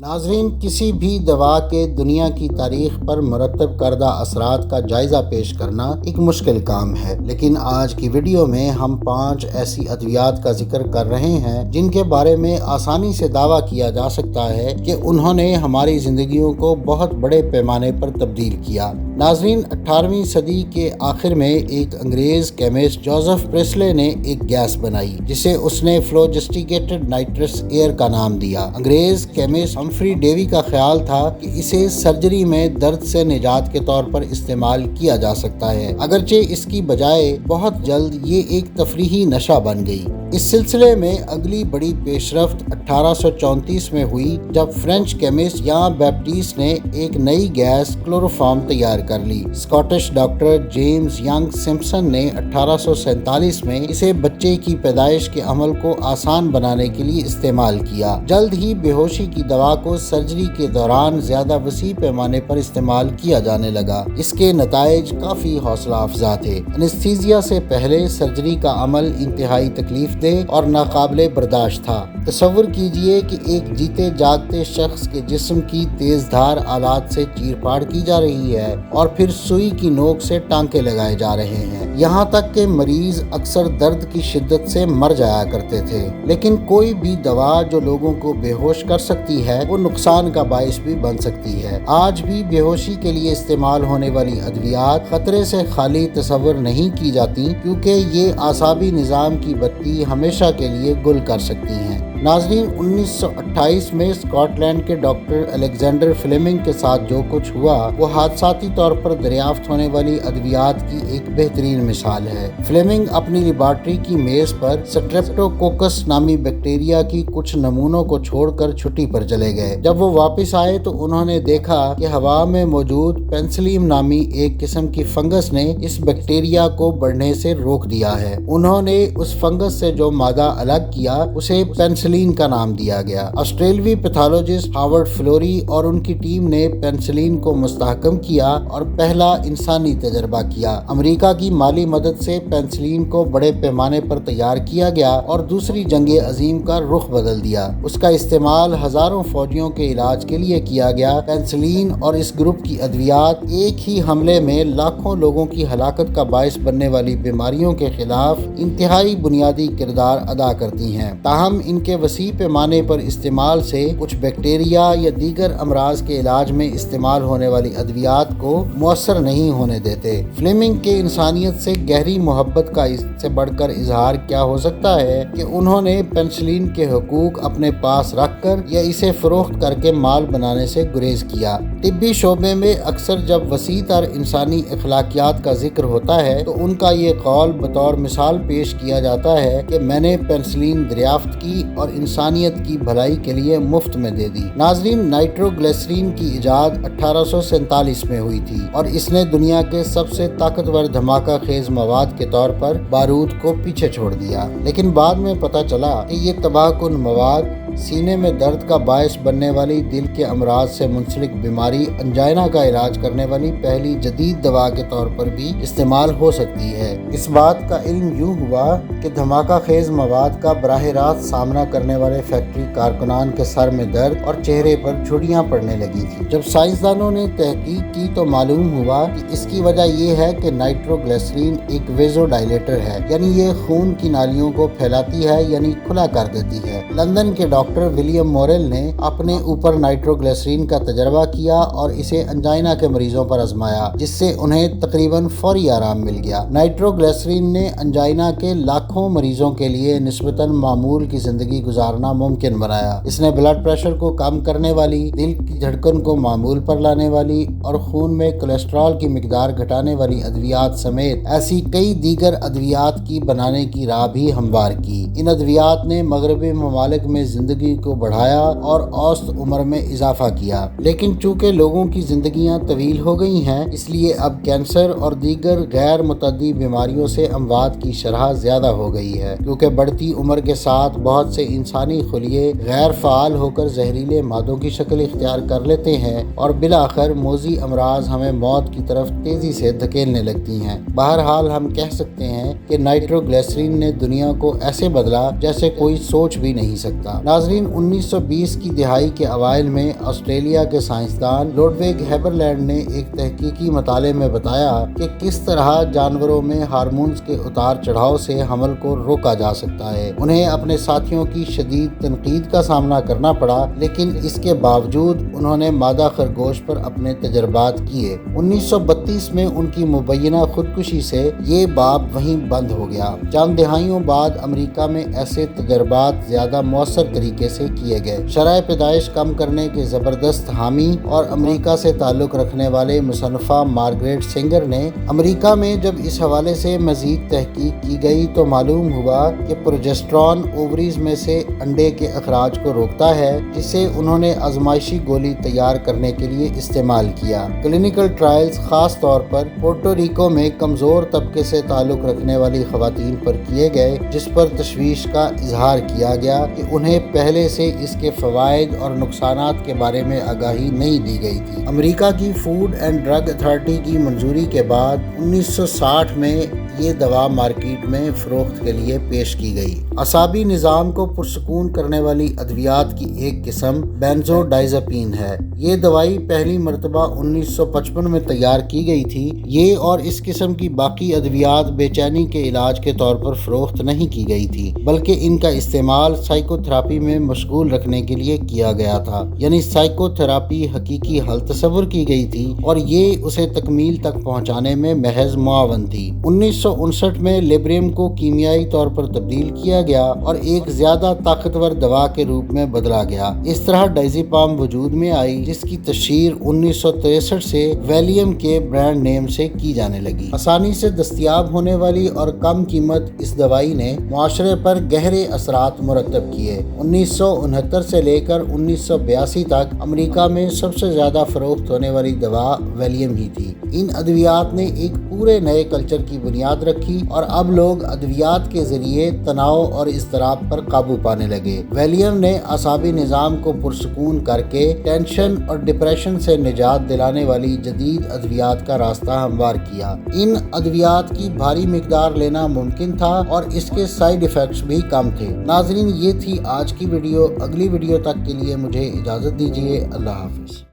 ناظرین، کسی بھی دوا کے دنیا کی تاریخ پر مرتب کردہ اثرات کا جائزہ پیش کرنا ایک مشکل کام ہے، لیکن آج کی ویڈیو میں ہم 5 ایسی ادویات کا ذکر کر رہے ہیں جن کے بارے میں آسانی سے دعویٰ کیا جا سکتا ہے کہ انہوں نے ہماری زندگیوں کو بہت بڑے پیمانے پر تبدیل کیا۔ ناظرین، 18ویں صدی کے آخر میں ایک انگریز کیمسٹ جوزف پریسلے نے ایک گیس بنائی جسے اس نے فلوجسٹیکیٹڈ نائٹرس ایئر کا نام دیا۔ انگریز کیمسٹ ہمفری ڈیوی کا خیال تھا کہ اسے سرجری میں درد سے نجات کے طور پر استعمال کیا جا سکتا ہے، اگرچہ اس کی بجائے بہت جلد یہ ایک تفریحی نشہ بن گئی۔ اس سلسلے میں اگلی بڑی پیش رفت 1834 میں ہوئی جب فرینچ کیمسٹ یان بیپٹیسٹ نے ایک نئی گیس کلوروفارم تیار کر لی۔ Scottish doctor James young Simpson نے 1847 میں اسے بچے کی پیدائش کے عمل کو آسان بنانے کے لیے استعمال کیا۔ جلد ہی بے ہوشی کی دوا کو سرجری کے دوران زیادہ وسیع پیمانے پر استعمال کیا جانے لگا۔ اس کے نتائج کافی حوصلہ افزا تھے۔ انستھیزیا سے پہلے سرجری کا عمل انتہائی تکلیف دہ اور ناقابل برداشت تھا۔ تصور کیجئے کہ ایک جیتے جاگتے شخص کے جسم کی تیز دھار آلات سے چیر پھاڑ کی جا رہی ہے اور پھر سوئی کی نوک سے ٹانکے لگائے جا رہے ہیں، یہاں تک کہ مریض اکثر درد کی شدت سے مر جایا کرتے تھے۔ لیکن کوئی بھی دوا جو لوگوں کو بے ہوش کر سکتی ہے وہ نقصان کا باعث بھی بن سکتی ہے۔ آج بھی بے ہوشی کے لیے استعمال ہونے والی ادویات خطرے سے خالی تصور نہیں کی جاتی، کیونکہ یہ اعصابی نظام کی بتی ہمیشہ کے لیے گل کر سکتی ہیں۔ ناظرین، 1928 میں اسکاٹ لینڈ کے ڈاکٹر الیگزینڈر فلیمنگ کے ساتھ جو کچھ ہوا وہ حادثاتی طور پر دریافت ہونے والی ادویات کی ایک بہترین مثال ہے۔ فلیمنگ اپنی لیبارٹری کی میز پر سٹریپٹوکوکس نامی بیکٹیریا کی کچھ نمونوں کو چھوڑ کر چھٹی پر چلے گئے۔ جب وہ واپس آئے تو انہوں نے دیکھا کہ ہوا میں موجود پینسلیم نامی ایک قسم کی فنگس نے اس بیکٹیریا کو بڑھنے سے روک دیا ہے۔ انہوں نے اس فنگس سے جو مادہ الگ کیا اسے پینسلین کا نام دیا گیا۔ آسٹریلوی پیتھولوجسٹ ہاورڈ فلوری اور ان کی ٹیم نے پینسلین کو مستحکم کیا اور پہلا انسانی تجربہ کیا۔ امریکہ کی مالی مدد سے پینسلین کو بڑے پیمانے پر تیار کیا گیا اور دوسری جنگ عظیم کا رخ بدل دیا۔ اس کا استعمال ہزاروں فوجیوں کے علاج کے لیے کیا گیا۔ پینسلین اور اس گروپ کی ادویات ایک ہی حملے میں لاکھوں لوگوں کی ہلاکت کا باعث بننے والی بیماریوں کے خلاف انتہائی بنیادی کردار ادا کرتی ہیں، تاہم ان کے وسیع پیمانے پر استعمال سے کچھ بیکٹیریا یا دیگر امراض کے علاج میں استعمال ہونے والی ادویات کو مؤثر نہیں ہونے دیتے۔ فلیمنگ کے انسانیت سے گہری محبت کا اس سے بڑھ کر اظہار کیا ہو سکتا ہے کہ انہوں نے پینسلین کے حقوق اپنے پاس رکھ کر یا اسے فروخت کر کے مال بنانے سے گریز کیا۔ طبی شعبے میں اکثر جب وسیع تر انسانی اخلاقیات کا ذکر ہوتا ہے تو ان کا یہ قول بطور مثال پیش کیا جاتا ہے کہ میں نے پینسلین دریافت کی اور انسانیت کی بھلائی کے لیے مفت میں دے دی۔ ناظرین، نائٹروگلیسرین کی ایجاد 1847 میں ہوئی تھی اور اس نے دنیا کے سب سے طاقتور دھماکہ خیز مواد کے طور پر بارود کو پیچھے چھوڑ دیا، لیکن بعد میں پتہ چلا کہ یہ تباہ کن مواد سینے میں درد کا باعث بننے والی دل کے امراض سے منسلک بیماری انجائنا کا علاج کرنے والی پہلی جدید دوا کے طور پر بھی استعمال ہو سکتی ہے۔ اس بات کا علم یوں ہوا کہ دھماکہ خیز مواد کا براہ راست سامنا کرنے والے فیکٹری کارکنان کے سر میں درد اور چہرے پر جھریاں پڑنے لگی تھی۔ جب سائنسدانوں نے تحقیق کی تو معلوم ہوا کہ اس کی وجہ یہ ہے کہ نائٹروگلیسرین ایک ویزو ڈائلیٹر ہے، یعنی یہ خون کی نالیوں کو پھیلاتی ہے، یعنی کھلا کر دیتی ہے۔ لندن کے ڈاکٹر ولیم مورل نے اپنے اوپر نائٹروگلیسرین کا تجربہ کیا اور اسے انجائنا کے مریضوں پر آزمایا، جس سے انہیں تقریباً فوری آرام مل گیا۔ نائٹروگلیسرین نے انجائنا کے لاکھوں مریضوں کے لیے نسبتاً معمول کی زندگی گزارنا ممکن بنایا۔ اس نے بلڈ پریشر کو کم کرنے والی، دل کی دھڑکن کو معمول پر لانے والی اور خون میں کولیسٹرول کی مقدار گھٹانے والی ادویات سمیت ایسی کئی دیگر ادویات کی بنانے کی راہ بھی ہموار کی۔ ان ادویات نے مغربی ممالک میں زندگی کو بڑھایا اور اوسط عمر میں اضافہ کیا، لیکن چونکہ لوگوں کی زندگیاں طویل ہو گئی ہیں اس لیے اب کینسر اور دیگر غیر متعدی بیماریوں سے اموات کی شرح زیادہ ہو گئی ہے، کیونکہ بڑھتی عمر کے ساتھ بہت سے انسانی خلیے غیر فعال ہو کر زہریلے مادوں کی شکل اختیار کر لیتے ہیں اور بالآخر موذی امراض ہمیں موت کی طرف تیزی سے دھکیلنے لگتی ہیں۔ بہرحال ہم کہہ سکتے ہیں کہ نائٹروگلیسرین نے دنیا کو ایسے بدلا جیسے کوئی سوچ بھی نہیں سکتا۔ ناظرین، 1920 کی دہائی کے اوائل میں آسٹریلیا کے سائنسدان لوڈوگ ہیبرلینڈ نے ایک تحقیقی مطالعے میں بتایا کہ کس طرح جانوروں میں ہارمونز کے اتار چڑھاؤ سے حمل کو روکا جا سکتا ہے۔ انہیں اپنے ساتھیوں کی شدید تنقید کا سامنا کرنا پڑا، لیکن اس کے باوجود انہوں نے مادہ خرگوش پر اپنے تجربات کیے۔ 1932 میں ان کی مبینہ خودکشی سے یہ باب وہیں بند ہو گیا۔ چند دہائیوں بعد امریکہ میں ایسے تجربات زیادہ مؤثر طریقے سے کیے گئے۔ شرح پیدائش کم کرنے کے زبردست حامی اور امریکہ سے تعلق رکھنے والے مصنفہ مارگریٹ سینگر نے امریکہ میں جب اس حوالے سے مزید تحقیق کی گئی تو معلوم ہوا کہ پروجسٹرون اووریز میں سے انڈے کے اخراج کو روکتا ہے، جسے انہوں نے آزمائشی گولی تیار کرنے کے لیے استعمال کیا۔ کلینکل ٹرائلز خاص طور پر پورٹو ریکو میں کمزور طبقے سے تعلق رکھنے والی خواتین پر کیے گئے، جس پر تشویش کا اظہار کیا گیا کہ انہیں پہلے سے اس کے فوائد اور نقصانات کے بارے میں آگاہی نہیں دی گئی تھی۔ امریکہ کی فوڈ اینڈ ڈرگ اتھارٹی کی منظوری کے بعد 1960 میں یہ دوا مارکیٹ میں فروخت کے لیے پیش کی گئی۔ اعصابی نظام کو پرسکون کرنے والی ادویات کی ایک قسم بینزوڈائزپین ہے۔ یہ دوائی پہلی مرتبہ 1955 میں تیار کی گئی تھی۔ یہ اور اس قسم کی باقی ادویات بے چینی کے علاج کے طور پر فروخت نہیں کی گئی تھی، بلکہ ان کا استعمال سائیکو تھراپی میں مشغول رکھنے کے لیے کیا گیا تھا، یعنی سائیکو تھراپی حقیقی حل تصور کی گئی تھی اور یہ اسے تکمیل تک پہنچانے میں محض معاون تھی۔ 1959 میں لیبریم کو کیمیائی طور پر تبدیل کیا گیا اور ایک زیادہ طاقتور دوا کے روپ میں بدلا گیا۔ اس طرح ڈائزیپام وجود میں آئی، جس کی تشہیر 1963 سے ویلیم کے برانڈ نیم سے کی جانے لگی۔ آسانی سے دستیاب ہونے والی اور کم قیمت اس دوائی نے معاشرے پر گہرے اثرات مرتب کیے۔ 1969 سے لے کر 1982 تک امریکہ میں سب سے زیادہ فروخت ہونے والی دوا ویلیم ہی تھی۔ ان ادویات نے ایک پورے نئے کلچر کی بنیاد رکھی اور اب لوگ ادویات کے ذریعے تناؤ اور اضطراب پر قابو پانے لگے۔ ویلیم نے اعصابی نظام کو پرسکون کر کے ٹینشن اور ڈپریشن سے نجات دلانے والی جدید ادویات کا راستہ ہموار کیا۔ ان ادویات کی بھاری مقدار لینا ممکن تھا اور اس کے سائیڈ ایفیکٹس بھی کم تھے۔ ناظرین، یہ تھی آج کی ویڈیو۔ اگلی ویڈیو تک کے لیے مجھے اجازت دیجیے۔ اللہ حافظ۔